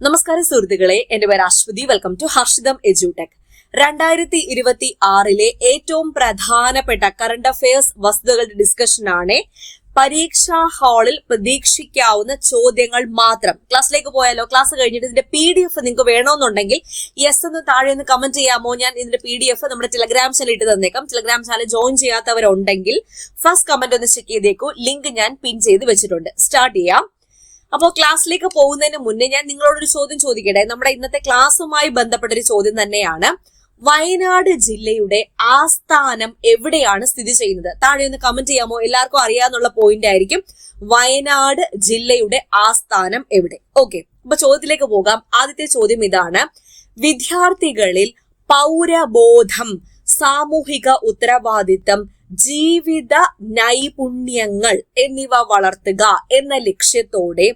നമസ്കാരം സുഹൃത്തുക്കളെ, എന്റെ പേര് Aswathy. Welcome to Harshitham edutech. 2026 ഏറ്റവും പ്രധാനപ്പെട്ട കറണ്ട് അഫയേഴ്സ് വസ്തുതകളുടെ ഡിസ്കഷൻ ആണ്. പരീക്ഷാ ഹാളിൽ പ്രതീക്ഷിക്കാവുന്ന ചോദ്യങ്ങൾ മാത്രം. ക്ലാസ്സിലേക്ക് പോയാലോ? ക്ലാസ് കഴിഞ്ഞിട്ട് ഇതിന്റെ PDF നിങ്ങൾക്ക് വേണമെന്നുണ്ടെങ്കിൽ യെസ് എന്ന് താഴെ ഒന്ന് കമന്റ് ചെയ്യാമോ? ഞാൻ ഇതിന്റെ PDF നമ്മുടെ ടെലഗ്രാം ചാനൽ ഇട്ട് തന്നേക്കാം. ടെലഗ്രാം ചാനൽ ജോയിൻ ചെയ്യാത്തവരുണ്ടെങ്കിൽ ഫസ്റ്റ് കമന്റ് ഒന്ന് ചെക്ക് ചെയ്തേക്കൂ. ലിങ്ക് ഞാൻ പിൻ ചെയ്ത് വെച്ചിട്ടുണ്ട്. സ്റ്റാർട്ട് ചെയ്യാം. അപ്പോൾ ക്ലാസ്സിലേക്ക് പോകുന്നതിന് മുന്നേ ഞാൻ നിങ്ങളോടൊരു ചോദ്യം ചോദിക്കട്ടെ. നമ്മുടെ ഇന്നത്തെ ക്ലാസ്സുമായി ബന്ധപ്പെട്ട ഒരു ചോദ്യം തന്നെയാണ്. വയനാട് ജില്ലയുടെ ആസ്ഥാനം എവിടെയാണ് സ്ഥിതി ചെയ്യുന്നത്? താഴെ ഒന്ന് കമന്റ് ചെയ്യാമോ? എല്ലാവർക്കും അറിയാന്നുള്ള പോയിന്റ് ആയിരിക്കും. വയനാട് ജില്ലയുടെ ആസ്ഥാനം എവിടെ? ഓക്കെ, അപ്പൊ ചോദ്യത്തിലേക്ക് പോകാം. ആദ്യത്തെ ചോദ്യം ഇതാണ്: വിദ്യാർത്ഥികളിൽ പൗരബോധം, സാമൂഹിക ഉത്തരവാദിത്തം, ജീവിത നൈപുണ്യങ്ങൾ എന്നിവ വളർത്തുക എന്ന ലക്ഷ്യത്തോടെ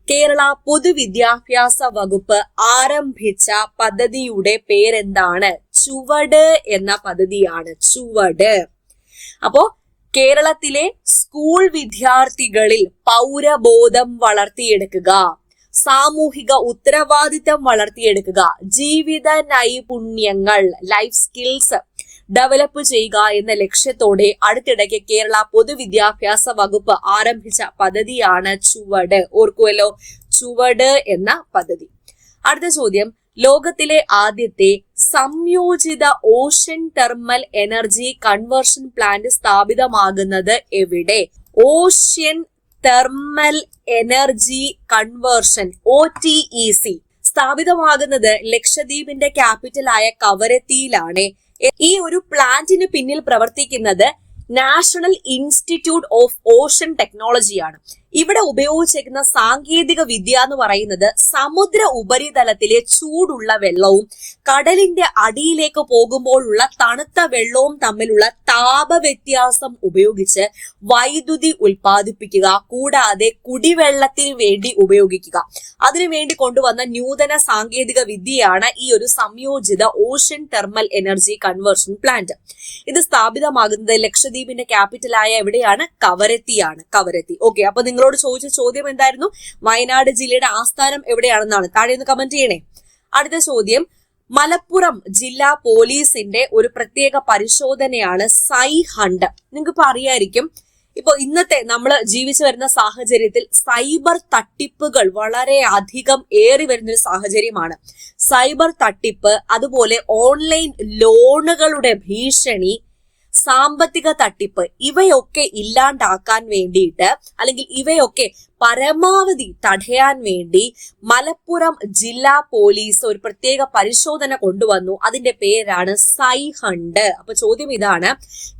കേരള പൊതുവിദ്യാഭ്യാസ വകുപ്പ് ആരംഭിച്ച പദ്ധതിയുടെ പേരെന്താണ്? ചുവട് എന്ന പദ്ധതിയാണ്. ചുവട്. അപ്പോ കേരളത്തിലെ സ്കൂൾ വിദ്യാർത്ഥികളിൽ പൗരബോധം വളർത്തിയെടുക്കുക, സാമൂഹിക ഉത്തരവാദിത്തം വളർത്തിയെടുക്കുക, ജീവിത നൈപുണ്യങ്ങൾ, ലൈഫ് സ്കിൽസ് ഡെവലപ്പ് ചെയ്യുക എന്ന ലക്ഷ്യത്തോടെ അടുത്തിടയ്ക്ക് കേരള പൊതുവിദ്യാഭ്യാസ വകുപ്പ് ആരംഭിച്ച പദ്ധതിയാണ് ചുവട്. ഓർക്കുമല്ലോ, ചുവട് എന്ന പദ്ധതി. അടുത്ത ചോദ്യം: ലോകത്തിലെ ആദ്യത്തെ സംയോജിത ocean thermal energy conversion plant സ്ഥാപിതമാകുന്നത് എവിടെ? Ocean thermal energy conversion OTEC സ്ഥാപിതമാകുന്നത് ലക്ഷദ്വീപിന്റെ ക്യാപിറ്റലായ കവരത്തിയിലാണ്. ഈ ഒരു പ്ലാന്റിന് പിന്നിൽ പ്രവർത്തിക്കുന്നത് നാഷണൽ ഇൻസ്റ്റിറ്റ്യൂട്ട് ഓഫ് ഓഷൻ ടെക്നോളജിയാണ്. ഇവിടെ ഉപയോഗിച്ചിരിക്കുന്ന സാങ്കേതിക വിദ്യ എന്ന് പറയുന്നത് സമുദ്ര ഉപരിതലത്തിലെ ചൂടുള്ള വെള്ളവും കടലിന്റെ അടിയിലേക്ക് പോകുമ്പോഴുള്ള തണുത്ത വെള്ളവും തമ്മിലുള്ള താപവ്യത്യാസം ഉപയോഗിച്ച് വൈദ്യുതി ഉൽപ്പാദിപ്പിക്കുക, കൂടാതെ കുടിവെള്ളത്തിന് വേണ്ടി ഉപയോഗിക്കുക. അതിനുവേണ്ടി കൊണ്ടുവന്ന നൂതന സാങ്കേതിക വിദ്യയാണ് ഈ ഒരു സംയോജിത Ocean thermal energy conversion plant. ഇത് സ്ഥാപിതമാകുന്നത് ലക്ഷദ്വീപിന്റെ ക്യാപിറ്റലായ എവിടെയാണ്? കവരത്തിയാണ്. കവരത്തി. ഓക്കെ, അപ്പൊ നിങ്ങളോട് ചോദിച്ച ചോദ്യം എന്തായിരുന്നു? വയനാട് ജില്ലയുടെ ആസ്ഥാനം എവിടെയാണെന്നാണ്. താഴെ ഒന്ന് കമന്റ് ചെയ്യണേ. അടുത്ത ചോദ്യം: മലപ്പുറം ജില്ലാ പോലീസിന്റെ ഒരു പ്രത്യേക പരിശോധനയാണ് സൈ ഹണ്ട്. നിങ്ങൾക്ക് അറിയായിരിക്കും, ഇപ്പൊ ഇന്നത്തെ നമ്മൾ ജീവിച്ചു വരുന്ന സാഹചര്യത്തിൽ സൈബർ തട്ടിപ്പുകൾ വളരെ അധികം ഏറി വരുന്ന ഒരു സാഹചര്യമാണ്. സൈബർ തട്ടിപ്പ്, അതുപോലെ ഓൺലൈൻ ലോണുകളുടെ ഭീഷണി, സാമ്പത്തിക തട്ടിപ്പ്, ഇവയൊക്കെ ഇല്ലാണ്ടാക്കാൻ വേണ്ടിയിട്ട്, അല്ലെങ്കിൽ ഇവയൊക്കെ പരമാവധി തടയാൻ വേണ്ടി മലപ്പുറം ജില്ലാ പോലീസ് ഒരു പ്രത്യേക പരിശോധന കൊണ്ടുവന്നു. അതിന്റെ പേരാണ് സൈ ഹണ്ട്. അപ്പൊ ചോദ്യം ഇതാണ്: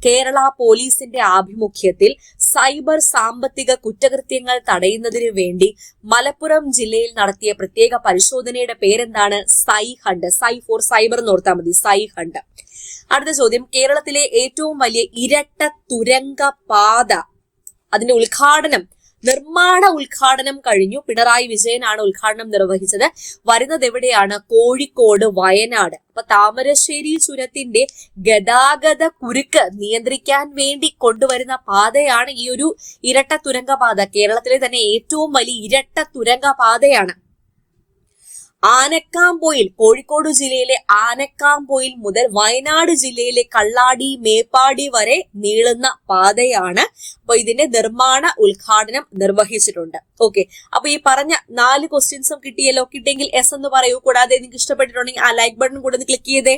കേരള പോലീസിന്റെ ആഭിമുഖ്യത്തിൽ സൈബർ സാമ്പത്തിക കുറ്റകൃത്യങ്ങൾ തടയുന്നതിന് വേണ്ടി മലപ്പുറം ജില്ലയിൽ നടത്തിയ പ്രത്യേക പരിശോധനയുടെ പേരെന്താണ്? സൈ ഹണ്ട്. സൈ ഫോർ സൈബർ എന്ന് ഓർത്താൽ മതി. സൈ ഹണ്ട്. അടുത്ത ചോദ്യം: കേരളത്തിലെ ഏറ്റവും വലിയ ഇരട്ട തുരങ്ക പാത, അതിന്റെ നിർമ്മാണ ഉദ്ഘാടനം കഴിഞ്ഞു. പിണറായി വിജയനാണ് ഉദ്ഘാടനം നിർവഹിച്ചത്. വരുന്നത് എവിടെയാണ്? കോഴിക്കോട്, വയനാട്. അപ്പൊ താമരശ്ശേരി ചുരത്തിന്റെ ഗതാഗത കുരുക്ക് നിയന്ത്രിക്കാൻ വേണ്ടി കൊണ്ടുവരുന്ന പാതയാണ് ഈ ഒരു ഇരട്ട തുരങ്കപാത. കേരളത്തിലെ തന്നെ ഏറ്റവും വലിയ ഇരട്ട തുരങ്കപാതയാണ്. ആനക്കാംപൊയിൽ, കോഴിക്കോട് ജില്ലയിലെ ആനക്കാംപൊയിൽ മുതൽ വയനാട് ജില്ലയിലെ കള്ളാടി, മേപ്പാടി വരെ നീളുന്ന പാതയാണ്. അപ്പൊ ഇതിന്റെ നിർമ്മാണ ഉദ്ഘാടനം നിർവഹിച്ചിട്ടുണ്ട്. ഓക്കെ, അപ്പൊ ഈ പറഞ്ഞ 4 ക്വസ്റ്റ്യൻസും കിട്ടിയല്ലോ. കിട്ടിയെങ്കിൽ എസ് എന്ന് പറയൂ. കൂടാതെ നിങ്ങൾക്ക് ഇഷ്ടപ്പെട്ടിട്ടുണ്ടെങ്കിൽ ആ ലൈക്ക് ബട്ടൺ കൂടെ ഒന്ന് ക്ലിക്ക് ചെയ്തേ.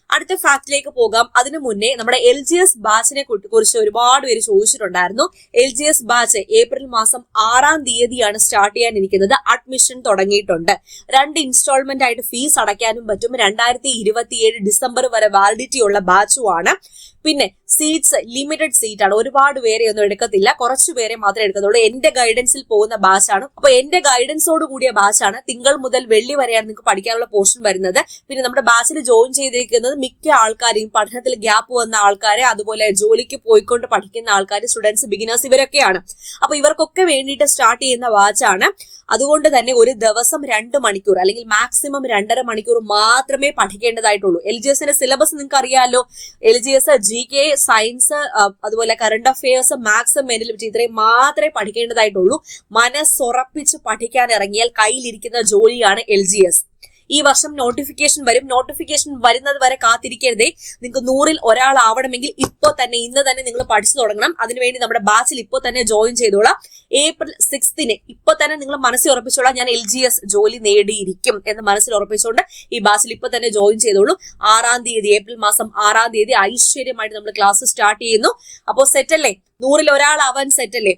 അടുത്ത ഫാക്ടിലേക്ക് പോകാം. അതിനു മുന്നേ നമ്മുടെ LGS ബാച്ചിനെ കുറിച്ച് ഒരുപാട് പേര് ചോദിച്ചിട്ടുണ്ടായിരുന്നു. LGS ബാച്ച് ഏപ്രിൽ മാസം 6-ാം തീയതിയാണ് സ്റ്റാർട്ട് ചെയ്യാനിരിക്കുന്നത്. അഡ്മിഷൻ തുടങ്ങിയിട്ടുണ്ട്. 2 ഇൻസ്റ്റാൾമെന്റ് ആയിട്ട് ഫീസ് അടയ്ക്കാനും പറ്റും. 2027 ഡിസംബർ വരെ വാലിഡിറ്റി ഉള്ള ബാച്ചുമാണ്. പിന്നെ സീറ്റ്സ് ലിമിറ്റഡ് സീറ്റ് ആണ്. ഒരുപാട് പേരെ ഒന്നും എടുക്കത്തില്ല, കുറച്ചു പേരെ മാത്രമേ എടുക്കത്തുള്ളൂ. എന്റെ ഗൈഡൻസിൽ പോകുന്ന ബാച്ചാണ്. അപ്പൊ എന്റെ ഗൈഡൻസോട് കൂടിയ ബാച്ചാണ്. തിങ്കൾ മുതൽ വെള്ളി വരെയാണ് നിങ്ങൾക്ക് പഠിക്കാനുള്ള പോർഷൻ വരുന്നത്. പിന്നെ നമ്മുടെ ബാച്ചിൽ ജോയിൻ ചെയ്തിരിക്കുന്നത് മിക്ക ആൾക്കാരെയും പഠനത്തിൽ ഗ്യാപ്പ് വന്ന ആൾക്കാരെ, അതുപോലെ ജോലിക്ക് പോയിക്കൊണ്ട് പഠിക്കുന്ന ആൾക്കാർ, സ്റ്റുഡൻസ്, ബിഗിനേഴ്സ്, ഇവരൊക്കെയാണ്. അപ്പൊ ഇവർക്കൊക്കെ വേണ്ടിയിട്ട് സ്റ്റാർട്ട് ചെയ്യുന്ന ബാച്ചാണ്. അതുകൊണ്ട് തന്നെ ഒരു ദിവസം 2 മണിക്കൂർ അല്ലെങ്കിൽ മാക്സിമം 2.5 മണിക്കൂർ മാത്രമേ പഠിക്കേണ്ടതായിട്ടുള്ളൂ. LGSന്റെ സിലബസ് നിങ്ങൾക്ക് അറിയാമല്ലോ. LGS, GK, സയൻസ്, അതുപോലെ കറണ്ട് അഫയേഴ്സ്, മാത്സ്, മെന്റലിറ്റി, ഇത്രയും മാത്രമേ പഠിക്കേണ്ടതായിട്ടുള്ളൂ. മനസ്സുറപ്പിച്ച് പഠിക്കാൻ ഇറങ്ങിയാൽ കയ്യിലിരിക്കുന്ന ജോലിയാണ് LGS. ഈ വർഷം നോട്ടിഫിക്കേഷൻ വരും. നോട്ടിഫിക്കേഷൻ വരുന്നത് വരെ കാത്തിരിക്കരുതേ. നിങ്ങൾക്ക് 100-ൽ ഒരാളാവണമെങ്കിൽ ഇപ്പോൾ തന്നെ, ഇന്ന് തന്നെ നിങ്ങൾ പഠിച്ചു തുടങ്ങണം. അതിനുവേണ്ടി നമ്മുടെ ബാച്ചിൽ ഇപ്പോൾ തന്നെ ജോയിൻ ചെയ്തോളാം. April 6 ഇപ്പോൾ തന്നെ നിങ്ങൾ മനസ്സിൽ ഉറപ്പിച്ചോളാം, ഞാൻ LGS ജോലി നേടിയിരിക്കും എന്ന് മനസ്സിൽ ഉറപ്പിച്ചുകൊണ്ട് ഈ ബാച്ചിൽ ഇപ്പോൾ തന്നെ ജോയിൻ ചെയ്തോളൂ. 6-ാം തീയതി, ഏപ്രിൽ മാസം 6-ാം തീയതി ഐശ്വര്യമായിട്ട് നമ്മൾ ക്ലാസ് സ്റ്റാർട്ട് ചെയ്യുന്നു. അപ്പോൾ സെറ്റല്ലേ? 100-ൽ ഒരാളാവാൻ സെറ്റല്ലേ?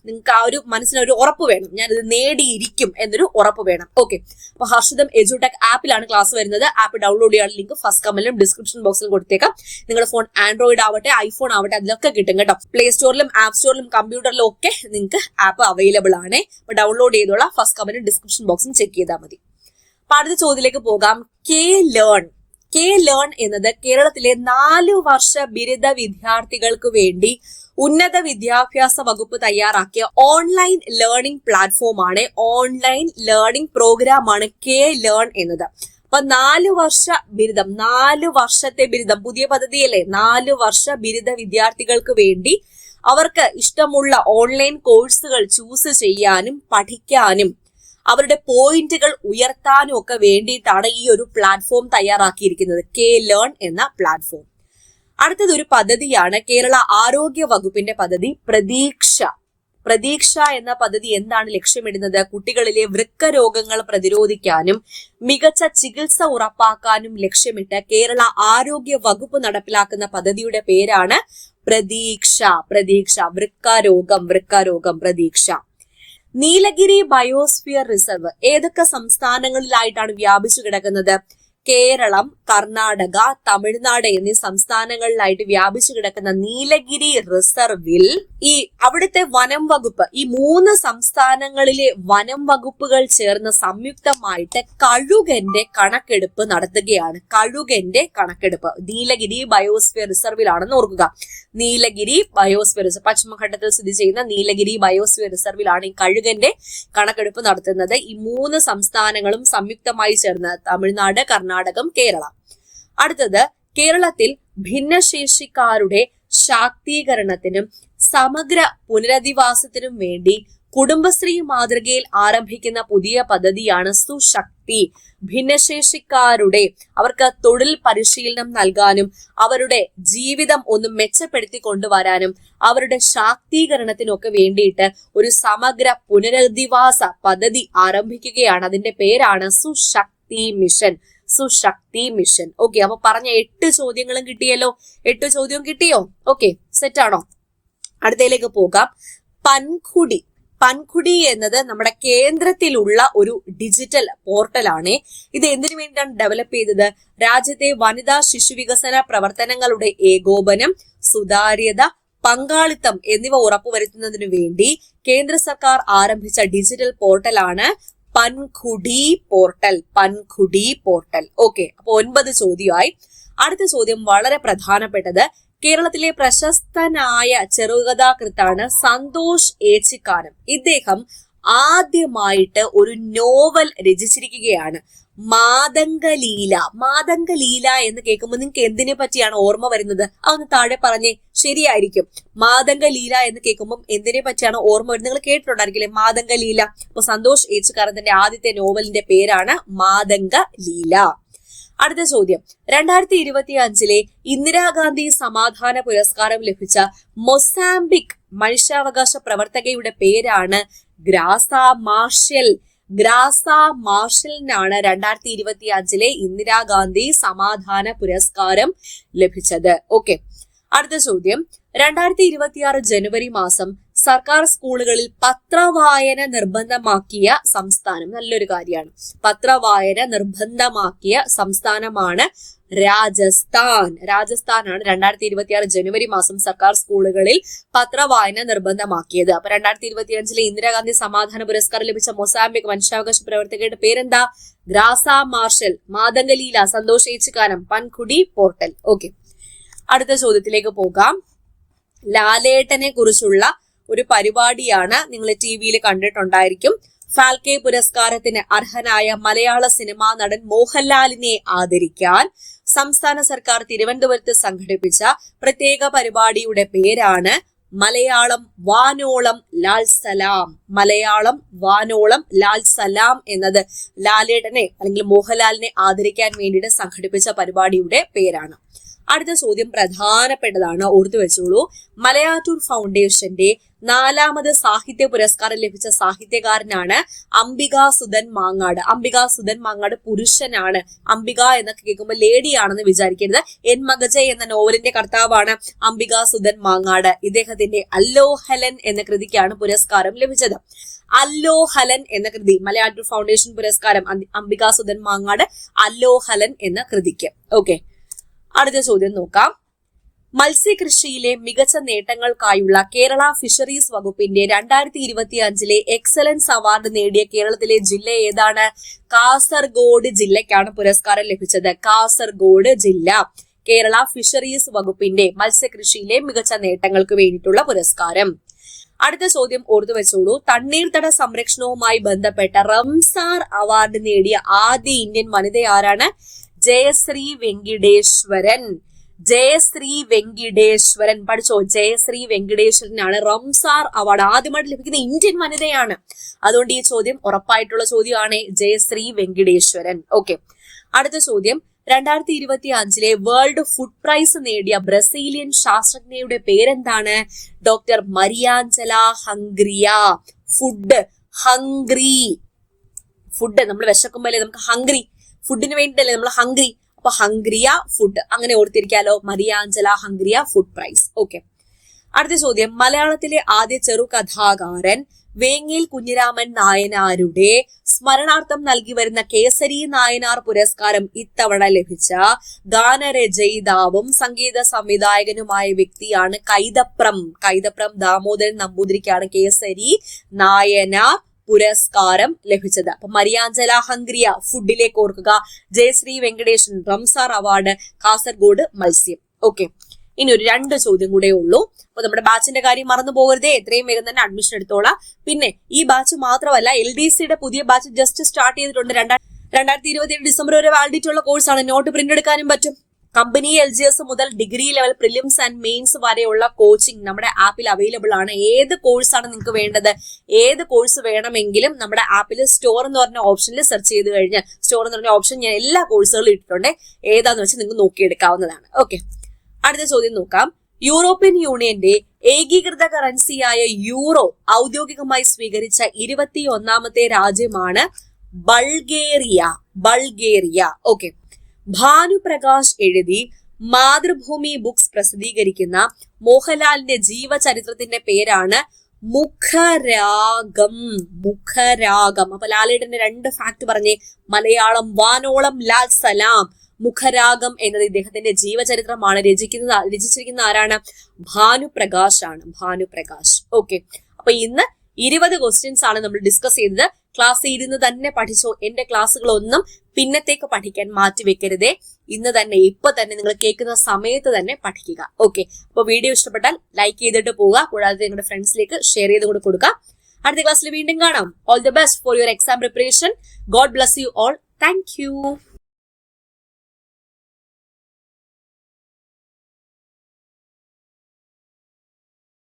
നിങ്ങൾക്ക് ആ ഒരു മനസ്സിനൊരു ഉറപ്പ് വേണം, ഞാൻ ഇത് നേടിയിരിക്കും എന്നൊരു ഉറപ്പ് വേണം. ഓക്കെ, അപ്പൊ ഹർഷിതം എഡ്യൂടെക് ആപ്പിലാണ് ക്ലാസ് വരുന്നത്. ആപ്പ് ഡൗൺലോഡ് ചെയ്യാൻ ലിങ്ക് ഫസ്റ്റ് കമന്റിലും ഡിസ്ക്രിപ്ഷൻ ബോക്സിലും കൊടുത്തേക്കാം. നിങ്ങളുടെ ഫോൺ ആൻഡ്രോയിഡ് ആവട്ടെ, ഐഫോൺ ആവട്ടെ, അതിലൊക്കെ കിട്ടും കേട്ടോ. പ്ലേ സ്റ്റോറിലും ആപ്പ് സ്റ്റോറിലും കമ്പ്യൂട്ടറിലും ഒക്കെ നിങ്ങൾക്ക് ആപ്പ് അവൈലബിൾ ആണ്. അപ്പൊ ഡൗൺലോഡ് ചെയ്തോളാം. ഫസ്റ്റ് കമന്റും ഡിസ്ക്രിപ്ഷൻ ബോക്സും ചെക്ക് ചെയ്താൽ മതി. അപ്പൊ അടുത്ത ചോദ്യത്തിലേക്ക് പോകാം. കെ ലേൺ എന്നത് കേരളത്തിലെ 4 വർഷ ബിരുദ വിദ്യാർത്ഥികൾക്ക് വേണ്ടി ഉന്നത വിദ്യാഭ്യാസ വകുപ്പ് തയ്യാറാക്കിയ ഓൺലൈൻ ലേണിംഗ് പ്ലാറ്റ്ഫോം ആണ്. ഓൺലൈൻ ലേണിംഗ് പ്രോഗ്രാം ആണ് കെ ലേൺ എന്നത്. അപ്പൊ 4 വർഷ ബിരുദം, 4 വർഷത്തെ ബിരുദം, പുതിയ പദ്ധതിയല്ലേ? 4 വർഷ ബിരുദ വിദ്യാർത്ഥികൾക്ക് വേണ്ടി അവർക്ക് ഇഷ്ടമുള്ള ഓൺലൈൻ കോഴ്സുകൾ ചൂസ് ചെയ്യാനും പഠിക്കാനും അവരുടെ പോയിന്റുകൾ ഉയർത്താനും ഒക്കെ വേണ്ടിയിട്ടാണ് ഈ ഒരു പ്ലാറ്റ്ഫോം തയ്യാറാക്കിയിരിക്കുന്നത്, കെ ലേൺ എന്ന പ്ലാറ്റ്ഫോം. അടുത്തതൊരു പദ്ധതിയാണ് കേരള ആരോഗ്യ വകുപ്പിന്റെ പദ്ധതി പ്രതീക്ഷ എന്ന പദ്ധതി എന്താണ് ലക്ഷ്യമിടുന്നത്? കുട്ടികളിലെ വൃക്ക രോഗങ്ങൾ പ്രതിരോധിക്കാനും മികച്ച ചികിത്സ ഉറപ്പാക്കാനും ലക്ഷ്യമിട്ട് കേരള ആരോഗ്യ വകുപ്പ് നടപ്പിലാക്കുന്ന പദ്ധതിയുടെ പേരാണ് പ്രതീക്ഷ. വൃക്ക രോഗം പ്രതീക്ഷ. നീലഗിരി ബയോസ്ഫിയർ റിസർവ് ഏതൊക്കെ സംസ്ഥാനങ്ങളിലായിട്ടാണ് വ്യാപിച്ചു കിടക്കുന്നത്? കേരളം, കർണാടക, തമിഴ്നാട് എന്നീ സംസ്ഥാനങ്ങളിലായിട്ട് വ്യാപിച്ചു കിടക്കുന്ന നീലഗിരി റിസർവിൽ അവിടുത്തെ വനം വകുപ്പ്, ഈ 3 സംസ്ഥാനങ്ങളിലെ വനം വകുപ്പുകൾ ചേർന്ന് സംയുക്തമായിട്ട് കഴുകന്റെ കണക്കെടുപ്പ് നടത്തുകയാണ്. നീലഗിരി ബയോസ്ഫിയർ റിസർവിലാണെന്ന് ഓർക്കുക. നീലഗിരി ബയോസ്ഫിയർ റിസർവ് പശ്ചിമഘട്ടത്തിൽ സ്ഥിതി ചെയ്യുന്ന നീലഗിരി ബയോസ്ഫിയർ റിസർവിലാണ് ഈ കഴുകന്റെ കണക്കെടുപ്പ് നടത്തുന്നത്. ഈ 3 സംസ്ഥാനങ്ങളും സംയുക്തമായി ചേർന്ന് തമിഴ്നാട്, കർണാടകം, കേരളം. അടുത്തത് കേരളത്തിൽ ഭിന്നശേഷിക്കാരുടെ ശാക്തീകരണത്തിനും സമഗ്ര പുനരധിവാസത്തിനും വേണ്ടി കുടുംബശ്രീ മാതൃകയിൽ ആരംഭിക്കുന്ന പുതിയ പദ്ധതിയാണ് സുശക്തി. ഭിന്നശേഷിക്കാരുടെ അവർക്ക് തൊഴിൽ പരിശീലനം നൽകാനും അവരുടെ ജീവിതം ഒന്ന് മെച്ചപ്പെടുത്തി കൊണ്ടുവരാനും അവരുടെ ശാക്തീകരണത്തിനൊക്കെ വേണ്ടിയിട്ട് ഒരു സമഗ്ര പുനരധിവാസ പദ്ധതി ആരംഭിക്കുകയാണ്. അതിന്റെ പേരാണ് സുശക്തി മിഷൻ. ഓക്കെ, അപ്പൊ പറഞ്ഞ 8 ചോദ്യങ്ങളും കിട്ടിയല്ലോ. 8 ചോദ്യവും കിട്ടിയോ? ഓക്കെ, സെറ്റാണോ? അടുത്തയിലേക്ക് പോകാം. പൻഖുടി എന്നത് നമ്മുടെ കേന്ദ്രത്തിലുള്ള ഒരു ഡിജിറ്റൽ പോർട്ടലാണ്. ഇത് എന്തിനു വേണ്ടിയാണ് ഡെവലപ്പ് ചെയ്തത്? രാജ്യത്തെ വനിതാ ശിശു വികസന പ്രവർത്തനങ്ങളുടെ ഏകോപനം, സുതാര്യത, പങ്കാളിത്തം എന്നിവ ഉറപ്പുവരുത്തുന്നതിനു വേണ്ടി കേന്ദ്ര സർക്കാർ ആരംഭിച്ച ഡിജിറ്റൽ പോർട്ടലാണ് പൻഖുടി പോർട്ടൽ. ഓക്കെ, അപ്പൊ 9 ചോദ്യമായി. അടുത്ത ചോദ്യം വളരെ പ്രധാനപ്പെട്ടത്. കേരളത്തിലെ പ്രശസ്തനായ ചെറുകഥാകൃത്താണ് സന്തോഷ് ഏച്ചിക്കാനം. ഇദ്ദേഹം ആദ്യമായിട്ട് ഒരു നോവൽ രചിച്ചിരിക്കുകയാണ്, മാതംഗലീല എന്ന് കേൾക്കുമ്പോൾ നിങ്ങൾക്ക് എന്തിനെ പറ്റിയാണ് ഓർമ്മ വരുന്നത്? അതൊന്ന് താഴെ പറഞ്ഞേ. ശരിയായിരിക്കും, മാതംഗലീല എന്ന് കേൾക്കുമ്പോൾ എന്തിനെ പറ്റിയാണ് ഓർമ്മ വരുന്നത്? നിങ്ങൾ കേട്ടിട്ടുണ്ടായിരിക്കില്ലേ മാതംഗലീല? അപ്പൊ സന്തോഷ് ഏച്ചിക്കാരന്റെ ആദ്യത്തെ നോവലിന്റെ പേരാണ് മാതംഗലീല. അടുത്ത ചോദ്യം. 2025 ഇന്ദിരാഗാന്ധി സമാധാന പുരസ്കാരം ലഭിച്ച മൊസാംബിക് മനുഷ്യാവകാശ പ്രവർത്തകയുടെ പേരാണ് ഗ്രാസ മാർഷലിനാണ് 2025 ഇന്ദിരാഗാന്ധി സമാധാന പുരസ്കാരം ലഭിച്ചത്. ഓക്കെ, അടുത്ത ചോദ്യം. 2026 ജനുവരി മാസം സർക്കാർ സ്കൂളുകളിൽ പത്രവായന നിർബന്ധമാക്കിയ സംസ്ഥാനം. നല്ലൊരു കാര്യമാണ്. പത്രവായന നിർബന്ധമാക്കിയ സംസ്ഥാനമാണ് രാജസ്ഥാനാണ് 2026 ജനുവരി മാസം സർക്കാർ സ്കൂളുകളിൽ പത്രവായന നിർബന്ധമാക്കിയത്. അപ്പൊ 2025 ഇന്ദിരാഗാന്ധി സമാധാന പുരസ്കാരം ലഭിച്ച മൊസാംബിക് മനുഷ്യാവകാശ പ്രവർത്തകരുടെ പേരെന്താ? Graca Machel, Mathangaleela, Santhosh Echikkanam, Pankhudi portal. Okay, അടുത്ത ചോദ്യത്തിലേക്ക് പോകാം. ലാലേട്ടനെ കുറിച്ചുള്ള ഒരു പരിപാടിയാണ് നിങ്ങൾ TV കണ്ടിട്ടുണ്ടായിരിക്കും. ഫാൽക്കെ പുരസ്കാരത്തിന് അർഹനായ മലയാള സിനിമാ നടൻ മോഹൻലാലിനെ ആദരിക്കാൻ സംസ്ഥാന സർക്കാർ തിരുവനന്തപുരത്ത് സംഘടിപ്പിച്ച പ്രത്യേക പരിപാടിയുടെ പേരാണ് മലയാളം വാനോളം ലാൽ സലാം. മലയാളം വാനോളം ലാൽ സലാം എന്നത് ലാലേട്ടനെ അല്ലെങ്കിൽ മോഹൻലാലിനെ ആദരിക്കാൻ വേണ്ടിയിട്ട് സംഘടിപ്പിച്ച പരിപാടിയുടെ പേരാണ്. അടുത്ത ചോദ്യം പ്രധാനപ്പെട്ടതാണ്, ഓർത്തു വെച്ചോളൂ. മലയാറ്റൂർ ഫൗണ്ടേഷന്റെ 4ാമത് സാഹിത്യ പുരസ്കാരം ലഭിച്ച സാഹിത്യകാരനാണ് അംബികാസുധൻ മാങ്ങാട്. അംബികാസുധൻ മാങ്ങാട് പുരുഷനാണ്. അംബിക എന്നൊക്കെ കേൾക്കുമ്പോൾ ലേഡിയാണെന്ന് വിചാരിക്കരുത്. എൻ മഗജ എന്ന നോവലിന്റെ കർത്താവാണ് അംബികാസുധൻ മാങ്ങാട്. ഇദ്ദേഹത്തിന്റെ അല്ലോഹലൻ എന്ന കൃതിക്കാണ് പുരസ്കാരം ലഭിച്ചത്. അല്ലോഹലൻ എന്ന കൃതി, മലയാറ്റൂർ ഫൗണ്ടേഷൻ പുരസ്കാരം അംബികാസുധൻ മാങ്ങാട് അല്ലോഹലൻ എന്ന കൃതിക്ക്. ഓക്കെ, അടുത്ത ചോദ്യം നോക്കാം. മത്സ്യകൃഷിയിലെ മികച്ച നേട്ടങ്ങൾക്കായുള്ള കേരള ഫിഷറീസ് വകുപ്പിന്റെ 2025 എക്സലൻസ് അവാർഡ് നേടിയ കേരളത്തിലെ ജില്ല ഏതാണ്? കാസർഗോഡ് ജില്ലയ്ക്കാണ് പുരസ്കാരം ലഭിച്ചത്. കാസർഗോഡ് ജില്ല കേരള ഫിഷറീസ് വകുപ്പിന്റെ മത്സ്യകൃഷിയിലെ മികച്ച നേട്ടങ്ങൾക്ക് വേണ്ടിയിട്ടുള്ള പുരസ്കാരം. അടുത്ത ചോദ്യം ഓർത്തു വെച്ചോളൂ. തണ്ണീർത്തട സംരക്ഷണവുമായി ബന്ധപ്പെട്ട റംസാർ അവാർഡ് നേടിയ ആദ്യ ഇന്ത്യൻ വനിത ആരാണ്? ജയശ്രീ വെങ്കിടേശ്വരൻ. ജയശ്രീ വെങ്കിടേശ്വരൻ, പഠിച്ചോ? ജയശ്രീ വെങ്കിടേശ്വരനാണ് റംസാർ അവാർഡ് ആദ്യമായിട്ട് ലഭിക്കുന്ന ഇന്ത്യൻ വനിതയാണ്. അതുകൊണ്ട് ഈ ചോദ്യം ഉറപ്പായിട്ടുള്ള ചോദ്യമാണ്, ജയശ്രീ വെങ്കിടേശ്വരൻ. ഓക്കെ, അടുത്ത ചോദ്യം. 2025 വേൾഡ് ഫുഡ് പ്രൈസ് നേടിയ ബ്രസീലിയൻ ശാസ്ത്രജ്ഞയുടെ പേരെന്താണ്? ഡോക്ടർ മരിയാഞ്ചല ഹംഗ്രിയ. ഫുഡ് നമ്മൾ വിശക്കുമ്പോഴല്ലേ നമുക്ക് ഹംഗ്രി, ഫുഡിന് വേണ്ടിയിട്ടല്ലേ നമ്മൾ ഹംഗ്രി. അപ്പൊ ഹംഗ്രിയ ഫുഡ്, അങ്ങനെ ഓർത്തിരിക്കാലോ. മരിയാഞ്ചല ഹംഗ്രിയ ഫുഡ് പ്രൈസ്. ഓക്കെ, അടുത്ത ചോദ്യം. മലയാളത്തിലെ ആദ്യ ചെറുകഥാകാരൻ വേങ്ങേൽ കുഞ്ഞിരാമൻ നായനാരുടെ സ്മരണാർത്ഥം നൽകി വരുന്ന കേസരി നായനാർ പുരസ്കാരം ഇത്തവണ ലഭിച്ച ഗാനരചയിതാവും സംഗീത സംവിധായകനുമായ വ്യക്തിയാണ് കൈതപ്രം ദാമോദരൻ നമ്പൂതിരിക്കാണ് കേസരി നായനാർ പുരസ്കാരം ലഭിച്ചത്. അപ്പൊ മരിയാഞ്ചല ഹംഗ്രിയ ഫുഡിലേക്ക് ഓർക്കുക. ജയശ്രീ വെങ്കടേശൻ റംസാർ അവാർഡ് കാസർഗോഡ് മത്സ്യം. ഓക്കെ, ഇനി ഒരു 2 ചോദ്യം കൂടെ ഉള്ളൂ. അപ്പൊ നമ്മുടെ ബാച്ചിന്റെ കാര്യം മറന്നു പോകരുതേ. എത്രയും വേഗം തന്നെ അഡ്മിഷൻ എടുത്തോളാം. പിന്നെ ഈ ബാച്ച് മാത്രമല്ല, LDCയുടെ പുതിയ ബാച്ച് ജസ്റ്റ് സ്റ്റാർട്ട് ചെയ്തിട്ടുണ്ട്. 2027 ഡിസംബർ വരെ വാലിഡിറ്റി ഉള്ള കോഴ്സാണ്. നോട്ട് പ്രിന്റ് എടുക്കാനും പറ്റും. കമ്പനി LGS മുതൽ degree level prelims and mains വരെയുള്ള കോച്ചിങ് നമ്മുടെ ആപ്പിൽ അവൈലബിൾ ആണ്. ഏത് കോഴ്സാണ് നിങ്ങൾക്ക് വേണ്ടത്, ഏത് കോഴ്സ് വേണമെങ്കിലും നമ്മുടെ ആപ്പിൽ സ്റ്റോർ എന്ന് പറഞ്ഞ ഓപ്ഷനിൽ സെർച്ച് ചെയ്ത് കഴിഞ്ഞാൽ സ്റ്റോർ എന്ന് പറഞ്ഞ ഓപ്ഷൻ ഞാൻ എല്ലാ കോഴ്സുകളും ഇട്ടിട്ടുണ്ട്. ഏതാന്ന് വെച്ചാൽ നിങ്ങൾക്ക് നോക്കിയെടുക്കാവുന്നതാണ്. ഓക്കെ, അടുത്ത ചോദ്യം നോക്കാം. യൂറോപ്യൻ യൂണിയന്റെ ഏകീകൃത കറൻസിയായ യൂറോ ഔദ്യോഗികമായി സ്വീകരിച്ച 21ാമത്തെ രാജ്യമാണ് ബൾഗേറിയ. ഓക്കെ, ഭാനുപ്രകാശ് എഴുതി മാതൃഭൂമി ബുക്സ് പ്രസിദ്ധീകരിക്കുന്ന മോഹൻലാലിന്റെ ജീവചരിത്രത്തിന്റെ പേരാണ് മുഖരാഗം. അപ്പൊ ലാലേട്ടന്റെ 2 ഫാക്ട് പറഞ്ഞേ. മലയാളം വാനോളം ലാൽ സലാം. മുഖരാഗം എന്നത് ഇദ്ദേഹത്തിന്റെ ജീവചരിത്രമാണ്. രചിച്ചിരിക്കുന്ന ആരാണ്? ഭാനുപ്രകാശ് ആണ്. ഓക്കെ, അപ്പൊ ഇന്ന് 20 ക്വസ്റ്റ്യൻസ് ആണ് നമ്മൾ ഡിസ്കസ് ചെയ്തത്. ക്ലാസ് ഇരുന്ന് തന്നെ പഠിച്ചോ. എന്റെ ക്ലാസ്സുകളൊന്നും പിന്നത്തേക്ക് പഠിക്കാൻ മാറ്റി വെക്കരുതേ. ഇന്ന് തന്നെ, ഇപ്പൊ തന്നെ നിങ്ങൾ കേൾക്കുന്ന സമയത്ത് തന്നെ പഠിക്കുക. ഓക്കെ, അപ്പൊ വീഡിയോ ഇഷ്ടപ്പെട്ടാൽ ലൈക്ക് ചെയ്തിട്ട് പോവുക. കൂടാതെ നിങ്ങളുടെ ഫ്രണ്ട്സിലേക്ക് ഷെയർ ചെയ്ത് കൂടെ കൊടുക്കുക. അടുത്ത ക്ലാസ്സിൽ വീണ്ടും കാണാം. All the best for your exam preparation. God bless you all. Thank you.